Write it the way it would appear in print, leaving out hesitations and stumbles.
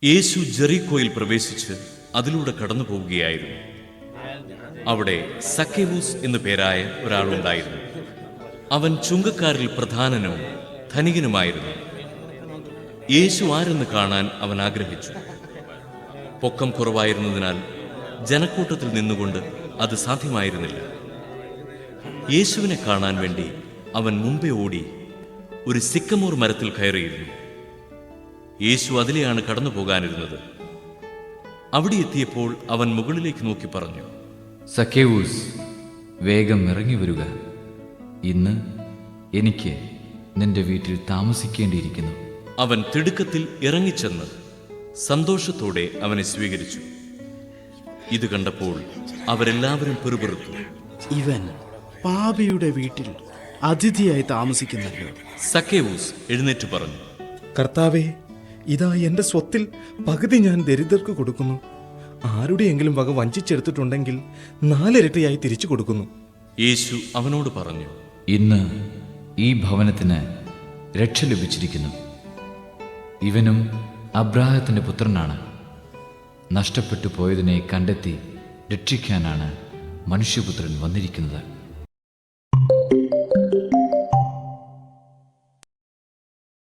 യേശു ജെറിക്കോയിൽ പ്രവേശിച്ച് അതിലൂടെ കടന്നു പോവുകയായിരുന്നു. അവിടെ സക്കേവൂസ് എന്നു പേരായ ഒരാളുണ്ടായിരുന്നു. അവൻ ചുങ്കക്കാരിൽ പ്രധാനനും ധനികനുമായിരുന്നു. യേശു ആരെന്ന് കാണാൻ അവൻ ആഗ്രഹിച്ചു. പൊക്കം കുറവായിരുന്നതിനാൽ ജനക്കൂട്ടത്തിൽ നിന്നുകൊണ്ട് അത് സാധ്യമായിരുന്നില്ല. യേശുവിനെ കാണാൻ വേണ്ടി അവൻ മുമ്പേ ഓടി ഒരു സിക്കമോർ മരത്തിൽ കയറിയിരുന്നു. യേശു അതിലെയാണ് കടന്നു പോകാനിരുന്നത്. അവിടെ എത്തിയപ്പോൾ അവൻ മുകളിലേക്ക് നോക്കി പറഞ്ഞു, സക്കേവൂസ്, വേഗം ഇറങ്ങി വരിക. ഇന്ന് എനിക്ക് നിന്റെ വീട്ടിൽ താമസിക്കേണ്ടിയിരിക്കുന്നു. അവൻ തിടുക്കത്തിൽ ഇറങ്ങിച്ചെന്ന് സന്തോഷത്തോടെ അവനെ സ്വീകരിച്ചു. ഇത് കണ്ടപ്പോൾ അവരെല്ലാവരും പിറുപിറുത്തു. ഇവൻ പാപിയുടെ വീട്ടിൽ അതിഥിയായി താമസിക്കുന്നല്ലോ. സക്കേവൂസ് എഴുന്നേറ്റ് പറഞ്ഞു, കർത്താവേ, ഇതാ എൻ്റെ സ്വത്തിൽ പകുതി ഞാൻ ദരിദ്രർക്ക് കൊടുക്കുന്നു. ആരുടെയെങ്കിലും വക വഞ്ചിച്ചെടുത്തിട്ടുണ്ടെങ്കിൽ 4 ഇരട്ടിയായി തിരിച്ചു കൊടുക്കുന്നു. യേശു അവനോട് പറഞ്ഞു, ഇന്ന് ഈ ഭവനത്തിന് രക്ഷ ലഭിച്ചിരിക്കുന്നു. ഇവനും അബ്രാഹത്തിന്റെ പുത്രനാണ്. നഷ്ടപ്പെട്ടു പോയതിനെ കണ്ടെത്തി രക്ഷിക്കാനാണ് മനുഷ്യപുത്രൻ വന്നിരിക്കുന്നത്.